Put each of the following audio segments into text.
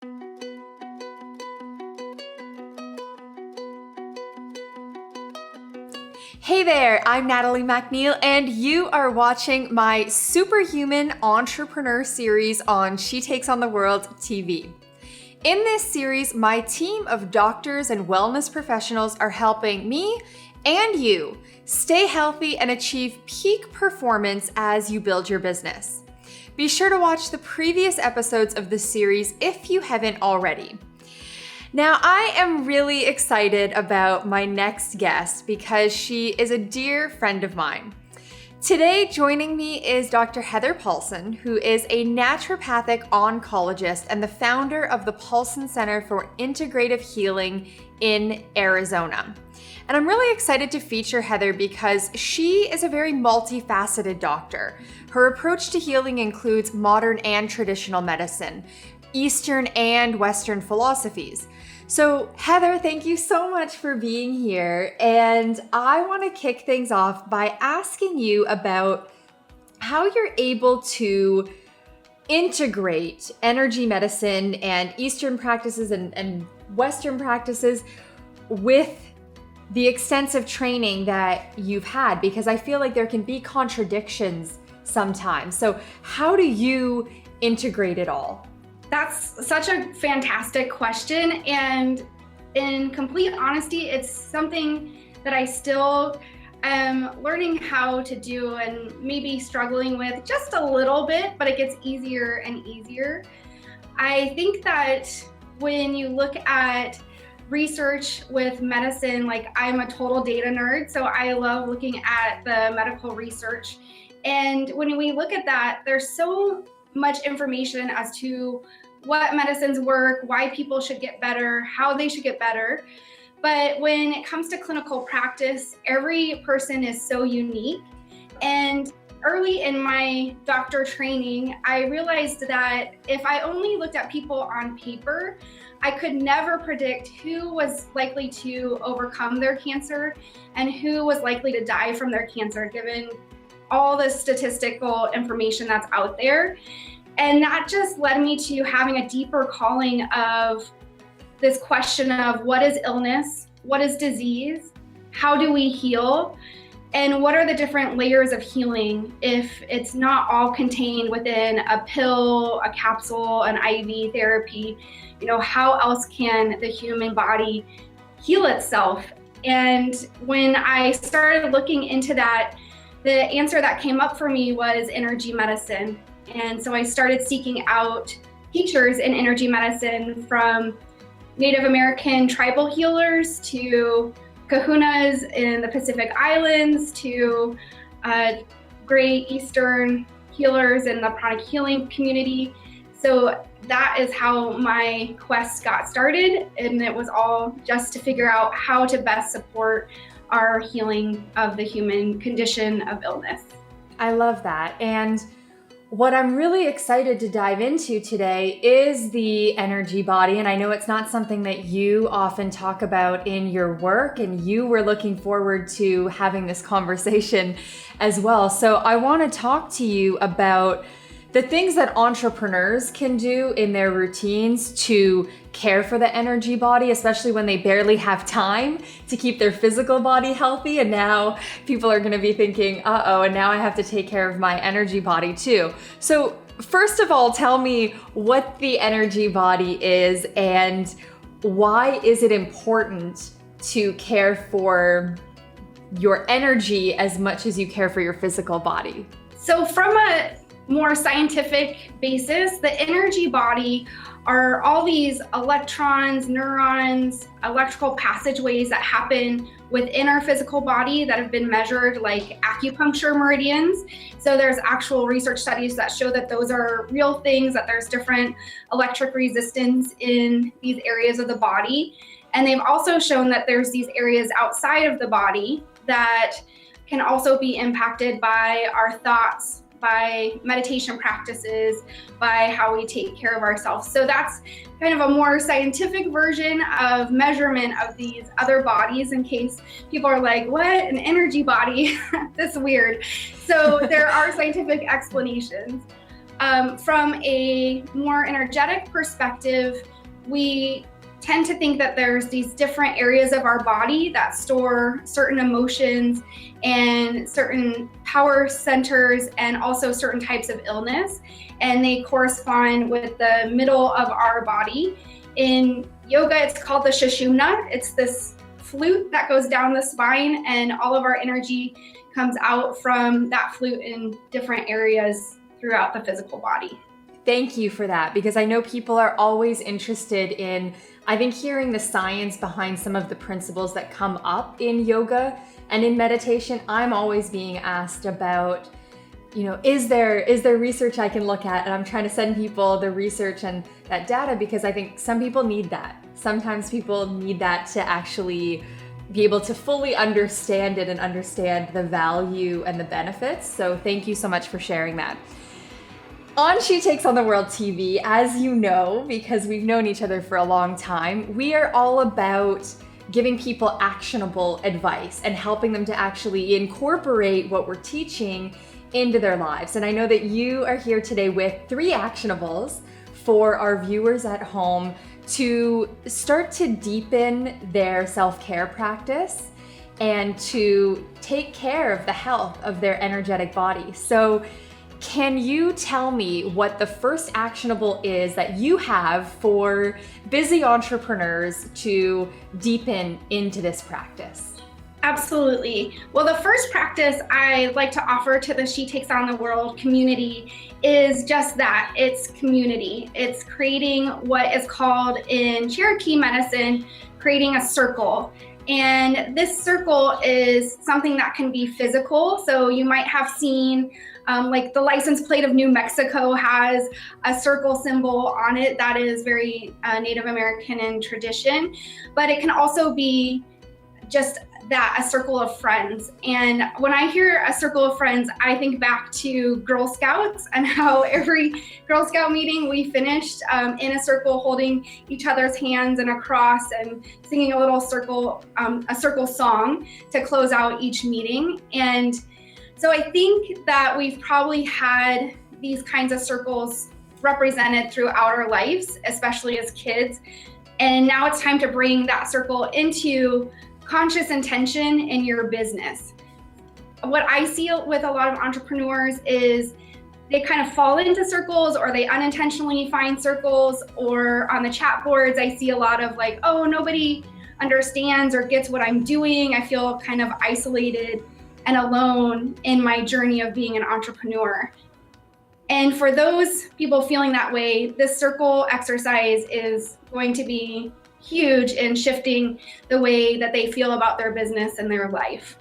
Hey there, I'm Natalie McNeil, and you are watching my Superhuman Entrepreneur series on She Takes on the World TV. In this series, my team of doctors and wellness professionals are helping me and you stay healthy and achieve peak performance as you build your business. Be sure to watch the previous episodes of this series if you haven't already. Now, I am really excited about my next guest because she is a dear friend of mine. Today, joining me is Dr. Heather Paulson, who is a naturopathic oncologist and the founder of the Paulson Center for Integrative Healing in Arizona. And I'm really excited to feature Heather because she is a very multifaceted doctor. Her approach to healing includes modern and traditional medicine, Eastern and Western philosophies. So Heather, thank you so much for being here. And I want to kick things off by asking you about how you're able to integrate energy medicine and Eastern practices and Western practices with the extensive training that you've had, because I feel like there can be contradictions sometimes. So how do you integrate it all? That's such a fantastic question. And in complete honesty, it's something that I still am learning how to do and maybe struggling with just a little bit, but it gets easier and easier. I think that when you look at research with medicine, like I'm a total data nerd, so I love looking at the medical research. And when we look at that, there's so much information as to what medicines work, why people should get better, how they should get better. But when it comes to clinical practice, every person is so unique. And early in my doctor training, I realized that if I only looked at people on paper, I could never predict who was likely to overcome their cancer and who was likely to die from their cancer, given all the statistical information that's out there. And that just led me to having a deeper calling of this question of what is illness, what is disease, how do we heal, and what are the different layers of healing if it's not all contained within a pill, a capsule, an IV therapy. How else can the human body heal itself? And when I started looking into that, the answer that came up for me was energy medicine. And so I started seeking out teachers in energy medicine, from Native American tribal healers to kahunas in the Pacific Islands to great Eastern healers in the pranic healing community. So that is how my quest got started. And it was all just to figure out how to best support our healing of the human condition of illness. I love that. And what I'm really excited to dive into today is the energy body. And I know it's not something that you often talk about in your work, and you were looking forward to having this conversation as well. So I want to talk to you about the things that entrepreneurs can do in their routines to care for the energy body, especially when they barely have time to keep their physical body healthy. And now people are going to be thinking, and now I have to take care of my energy body too. So first of all, tell me what the energy body is and why is it important to care for your energy as much as you care for your physical body? So from a more scientific basis, the energy body are all these electrons, neurons, electrical passageways that happen within our physical body that have been measured like acupuncture meridians. So there's actual research studies that show that those are real things, that there's different electric resistance in these areas of the body. And they've also shown that there's these areas outside of the body that can also be impacted by our thoughts, by meditation practices, by how we take care of ourselves. So that's kind of a more scientific version of measurement of these other bodies, in case people are like, what, an energy body? That's weird. So there are scientific explanations. From a more energetic perspective, we tend to think that there's these different areas of our body that store certain emotions and certain power centers and also certain types of illness, and they correspond with the middle of our body. In yoga, it's called the Sushumna. It's this flute that goes down the spine, and all of our energy comes out from that flute in different areas throughout the physical body. Thank you for that, because I know people are always interested in, I think, hearing the science behind some of the principles that come up in yoga and in meditation. I'm always being asked about, is there research I can look at? And I'm trying to send people the research and that data, because I think some people need that. Sometimes people need that to actually be able to fully understand it and understand the value and the benefits. So thank you so much for sharing that. On She Takes on the World TV, as you know, because we've known each other for a long time, we are all about giving people actionable advice and helping them to actually incorporate what we're teaching into their lives. And I know that you are here today with 3 actionables for our viewers at home to start to deepen their self-care practice and to take care of the health of their energetic body. So can you tell me what the first actionable is that you have for busy entrepreneurs to deepen into this practice? Absolutely. Well, the first practice I like to offer to the She Takes on the World community is just that. It's community. It's creating what is called in Cherokee medicine, creating a circle. And this circle is something that can be physical. So you might have seen like the license plate of New Mexico has a circle symbol on it that is very Native American in tradition, but it can also be just that, a circle of friends. And when I hear a circle of friends, I think back to Girl Scouts and how every Girl Scout meeting we finished in a circle, holding each other's hands and a cross and singing a little circle, a circle song to close out each meeting. And so I think that we've probably had these kinds of circles represented throughout our lives, especially as kids. And now it's time to bring that circle into conscious intention in your business. What I see with a lot of entrepreneurs is they kind of fall into circles, or they unintentionally find circles, or on the chat boards, I see a lot of like, oh, nobody understands or gets what I'm doing. I feel kind of isolated and alone in my journey of being an entrepreneur. And for those people feeling that way, this circle exercise is going to be huge in shifting the way that they feel about their business and their life.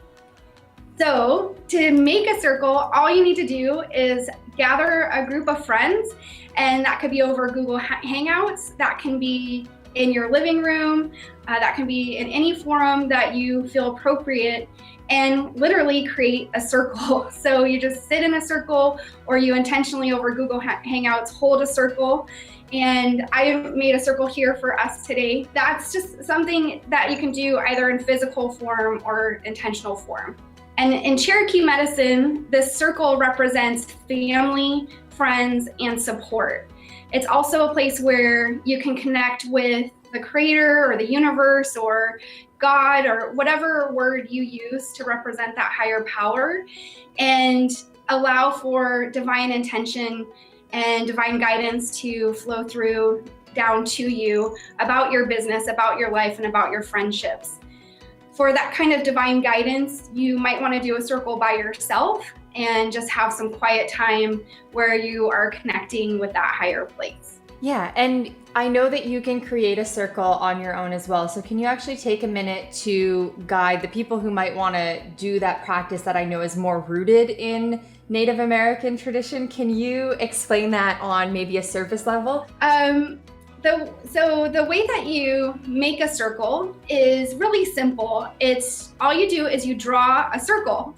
So to make a circle, all you need to do is gather a group of friends, and that could be over Google Hangouts, that can be in your living room, that can be in any forum that you feel appropriate, and literally create a circle. So you just sit in a circle, or you intentionally over Google Hangouts hold a circle. And I made a circle here for us today. That's just something that you can do either in physical form or intentional form. And in Cherokee medicine, this circle represents family, friends, and support. It's also a place where you can connect with the creator or the universe or God or whatever word you use to represent that higher power, and allow for divine intention and divine guidance to flow through down to you about your business, about your life, and about your friendships. For that kind of divine guidance, you might want to do a circle by yourself and just have some quiet time where you are connecting with that higher place. Yeah, and I know that you can create a circle on your own as well. So can you actually take a minute to guide the people who might want to do that practice that I know is more rooted in Native American tradition? Can you explain that on maybe a surface level? So the way that you make a circle is really simple. It's all you do is you draw a circle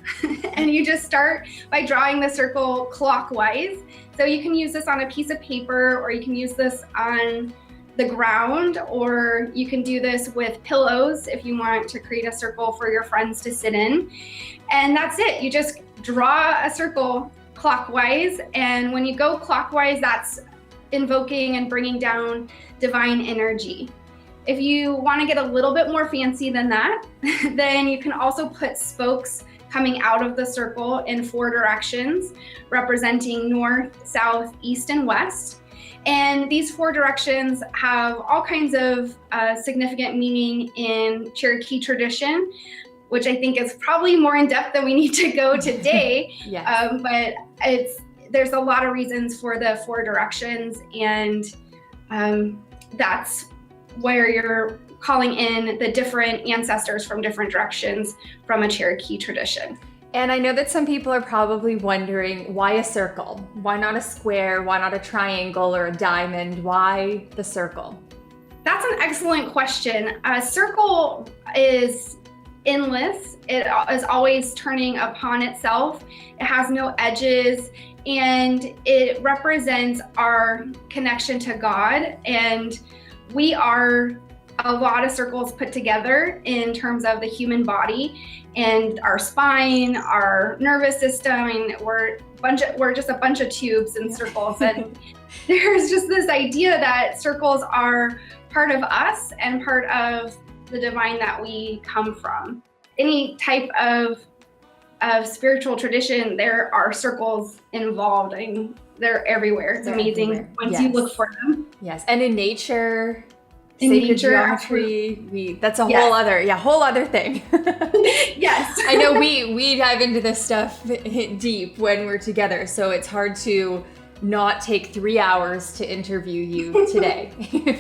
and you just start by drawing the circle clockwise. So you can use this on a piece of paper, or you can use this on the ground, or you can do this with pillows if you want to create a circle for your friends to sit in. And that's it. You just draw a circle clockwise. And when you go clockwise, that's invoking and bringing down divine energy. If you want to get a little bit more fancy than that, then you can also put spokes coming out of the circle in 4 directions, representing north, south, east, and west. And these 4 directions have all kinds of significant meaning in Cherokee tradition, which I think is probably more in depth than we need to go today. Yes. But there's a lot of reasons for the 4 directions, and that's where you're calling in the different ancestors from different directions from a Cherokee tradition. And I know that some people are probably wondering, why a circle? Why not a square? Why not a triangle or a diamond? Why the circle? That's an excellent question. A circle is endless. It is always turning upon itself. It has no edges, and it represents our connection to God. And we are a lot of circles put together in terms of the human body and our spine, our nervous system. I mean, we're just a bunch of tubes and circles. And there's just this idea that circles are part of us and part of the divine that we come from. Any type of spiritual tradition, there are circles involved. I mean, they're everywhere. It's amazing once you look for them. Yes, and in nature, sacred geometry, that's a whole other thing. Yes. I know we dive into this stuff deep when we're together, so it's hard to not take 3 hours to interview you today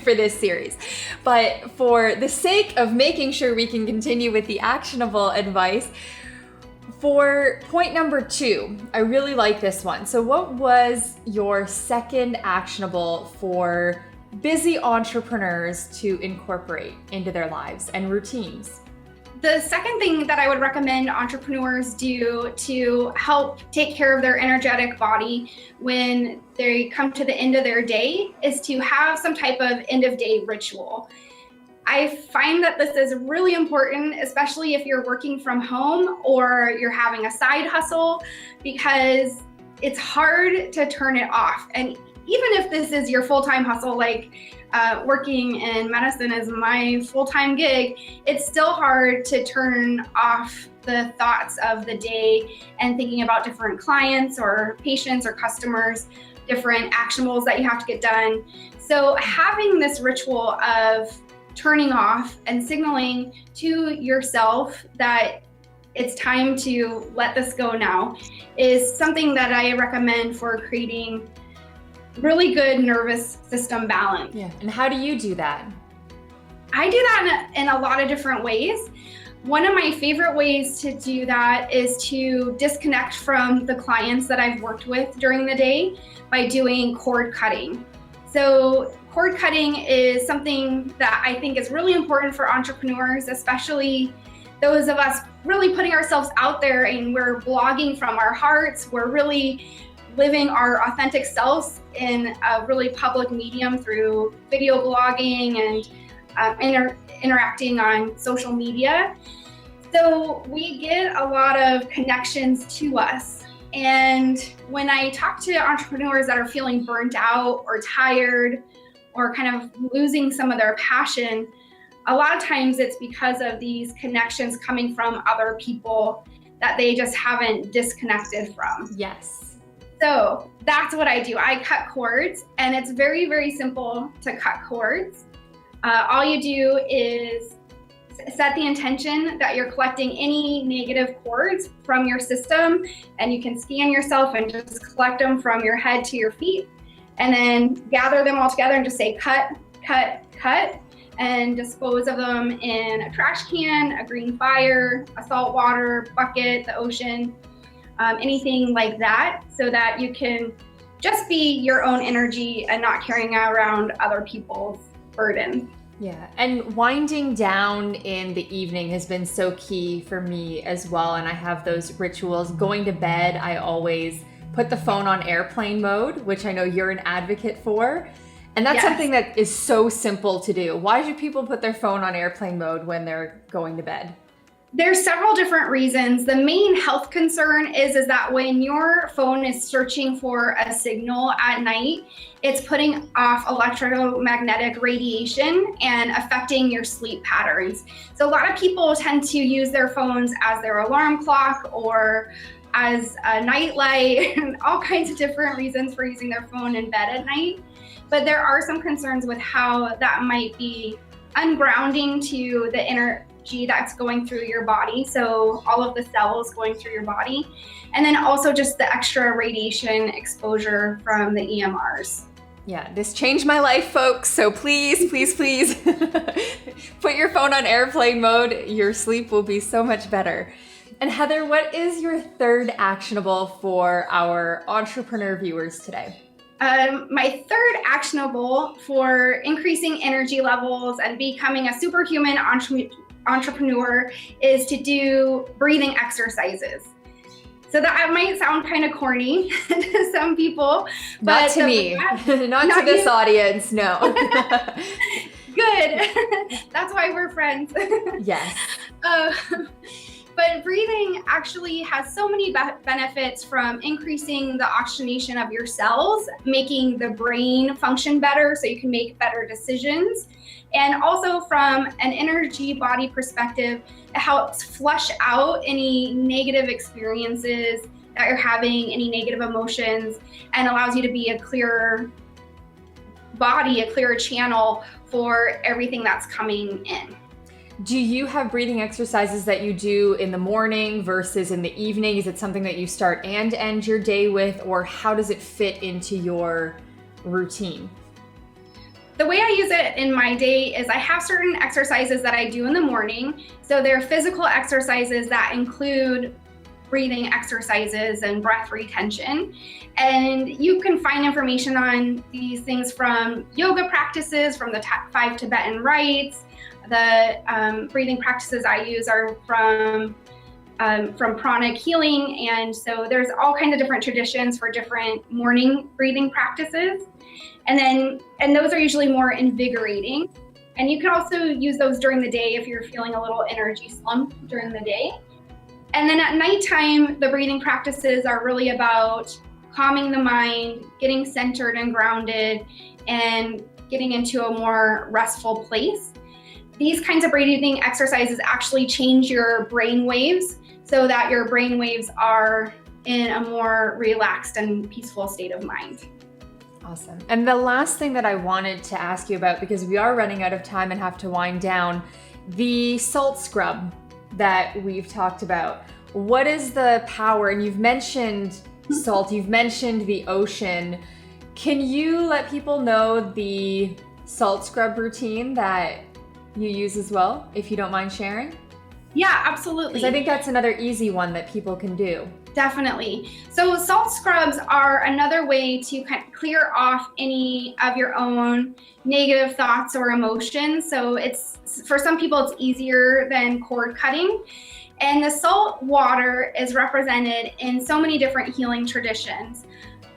for this series. But for the sake of making sure we can continue with the actionable advice, for point number 2, I really like this one. So what was your second actionable for busy entrepreneurs to incorporate into their lives and routines? The second thing that I would recommend entrepreneurs do to help take care of their energetic body when they come to the end of their day is to have some type of end of day ritual. I find that this is really important, especially if you're working from home or you're having a side hustle, because it's hard to turn it off. And even if this is your full-time hustle, like working in medicine is my full-time gig, it's still hard to turn off the thoughts of the day and thinking about different clients or patients or customers, different actionables that you have to get done. So having this ritual of turning off and signaling to yourself that it's time to let this go now is something that I recommend for creating really good nervous system balance. Yeah. And how do you do that? I do that in a lot of different ways. One of my favorite ways to do that is to disconnect from the clients that I've worked with during the day by doing cord cutting. So cord cutting is something that I think is really important for entrepreneurs, especially those of us really putting ourselves out there, and we're blogging from our hearts. We're really living our authentic selves in a really public medium through video blogging and interacting on social media. So we get a lot of connections to us. And when I talk to entrepreneurs that are feeling burnt out or tired or kind of losing some of their passion, a lot of times it's because of these connections coming from other people that they just haven't disconnected from. Yes. So that's what I do. I cut cords, and it's very, very simple to cut cords. All you do is set the intention that you're collecting any negative cords from your system, and you can scan yourself and just collect them from your head to your feet, and then gather them all together and just say cut, cut, cut, and dispose of them in a trash can, a green fire, a salt water bucket, the ocean, anything like that, so that you can just be your own energy and not carrying around other people's burdens. Yeah, and winding down in the evening has been so key for me as well, and I have those rituals. Going to bed, I always put the phone on airplane mode, which I know you're an advocate for, and that's something that is so simple to do. Why do people put their phone on airplane mode when they're going to bed? There's several different reasons. The main health concern is that when your phone is searching for a signal at night, it's putting off electromagnetic radiation and affecting your sleep patterns. So a lot of people tend to use their phones as their alarm clock or as a nightlight and all kinds of different reasons for using their phone in bed at night. But there are some concerns with how that might be ungrounding to the energy that's going through your body. So all of the cells going through your body. And then also just the extra radiation exposure from the EMRs. Yeah, this changed my life, folks. So please, please, please put your phone on airplane mode. Your sleep will be so much better. And Heather, what is your third actionable for our entrepreneur viewers today? My third actionable for increasing energy levels and becoming a superhuman entrepreneur is to do breathing exercises. So that might sound kind of corny to some people. Not to me, not to this audience, no. Good. That's why we're friends. Yes. But breathing actually has so many benefits, from increasing the oxygenation of your cells, making the brain function better so you can make better decisions. And also from an energy body perspective, it helps flush out any negative experiences that you're having, any negative emotions, and allows you to be a clearer body, a clearer channel for everything that's coming in. Do you have breathing exercises that you do in the morning versus in the evening? Is it something that you start and end your day with, or how does it fit into your routine? The way I use it in my day is I have certain exercises that I do in the morning. So they're physical exercises that include breathing exercises and breath retention. And you can find information on these things from yoga practices, from the 5 Tibetan rites. The breathing practices I use are from pranic healing. And so there's all kinds of different traditions for different morning breathing practices. And those are usually more invigorating. And you can also use those during the day if you're feeling a little energy slump during the day. And then at nighttime, the breathing practices are really about calming the mind, getting centered and grounded, and getting into a more restful place. These kinds of breathing exercises actually change your brain waves so that your brain waves are in a more relaxed and peaceful state of mind. Awesome. And the last thing that I wanted to ask you about, because we are running out of time and have to wind down, the salt scrub that we've talked about. What is the power? And you've mentioned salt, you've mentioned the ocean. Can you let people know the salt scrub routine that you use as well, if you don't mind sharing? Yeah, absolutely. Because I think that's another easy one that people can do. Definitely. So salt scrubs are another way to kind of clear off any of your own negative thoughts or emotions. So it's, for some people, it's easier than cord cutting. And the salt water is represented in so many different healing traditions.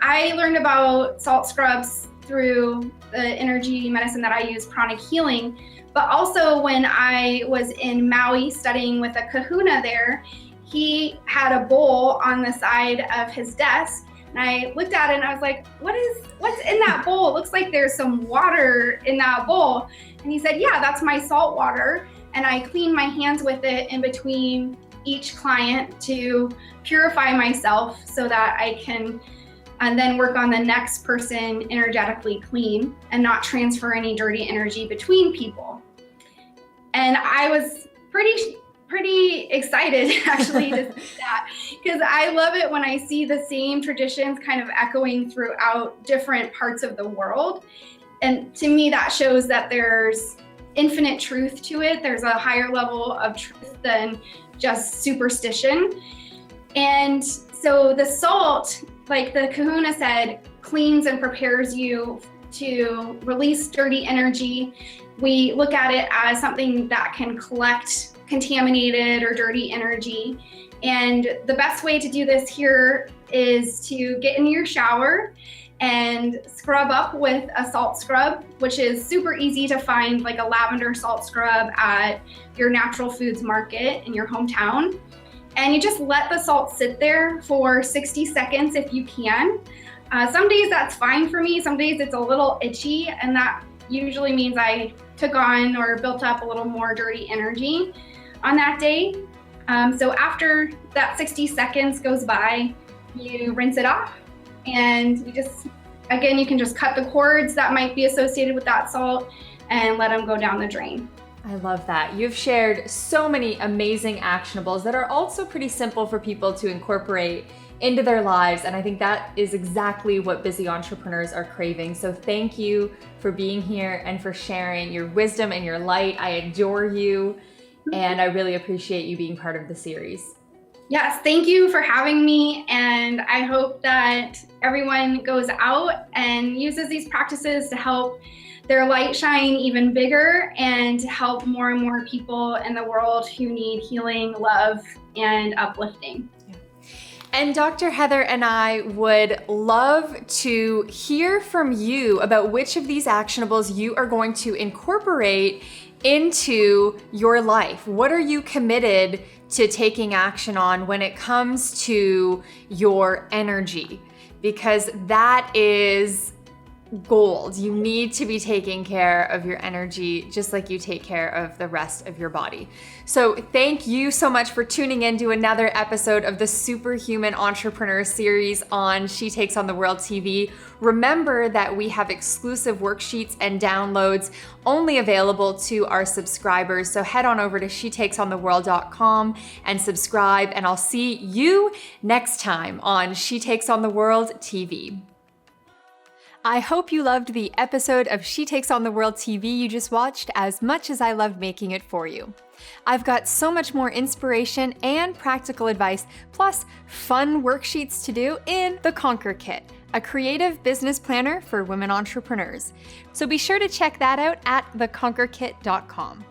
I learned about salt scrubs through the energy medicine that I use, pranic healing, but also when I was in Maui studying with a kahuna there, he had a bowl on the side of his desk, and I looked at it and I was like, what's in that bowl? It looks like there's some water in that bowl. And he said, yeah, that's my salt water. And I clean my hands with it in between each client to purify myself so that I can then work on the next person energetically clean and not transfer any dirty energy between people. And I was pretty excited actually to see that, because I love it when I see the same traditions kind of echoing throughout different parts of the world. And to me, that shows that there's infinite truth to it. There's a higher level of truth than just superstition. And so the salt, like the kahuna said, cleans and prepares you to release dirty energy. We look at it as something that can collect contaminated or dirty energy. And the best way to do this here is to get in your shower and scrub up with a salt scrub, which is super easy to find, like a lavender salt scrub at your natural foods market in your hometown. And you just let the salt sit there for 60 seconds if you can. Some days that's fine for me. Some days it's a little itchy, and that usually means I took on or built up a little more dirty energy on that day. So after that 60 seconds goes by, you rinse it off, and you can just cut the cords that might be associated with that salt and let them go down the drain. I love that. You've shared so many amazing actionables that are also pretty simple for people to incorporate into their lives. And I think that is exactly what busy entrepreneurs are craving. So thank you for being here and for sharing your wisdom and your light. I adore you, and I really appreciate you being part of the series. Yes, thank you for having me. And I hope that everyone goes out and uses these practices to help their light shine even bigger and to help more and more people in the world who need healing, love, and uplifting. And Dr. Heather and I would love to hear from you about which of these actionables you are going to incorporate into your life. What are you committed to taking action on when it comes to your energy? Because that is gold. You need to be taking care of your energy just like you take care of the rest of your body. So thank you so much for tuning in to another episode of the Superhuman Entrepreneur series on She Takes on the World TV. Remember that we have exclusive worksheets and downloads only available to our subscribers. So head on over to shetakesontheworld.com and subscribe, and I'll see you next time on She Takes on the World TV. I hope you loved the episode of She Takes on the World TV you just watched as much as I loved making it for you. I've got so much more inspiration and practical advice, plus fun worksheets to do in the Conquer Kit, a creative business planner for women entrepreneurs. So be sure to check that out at theconquerkit.com.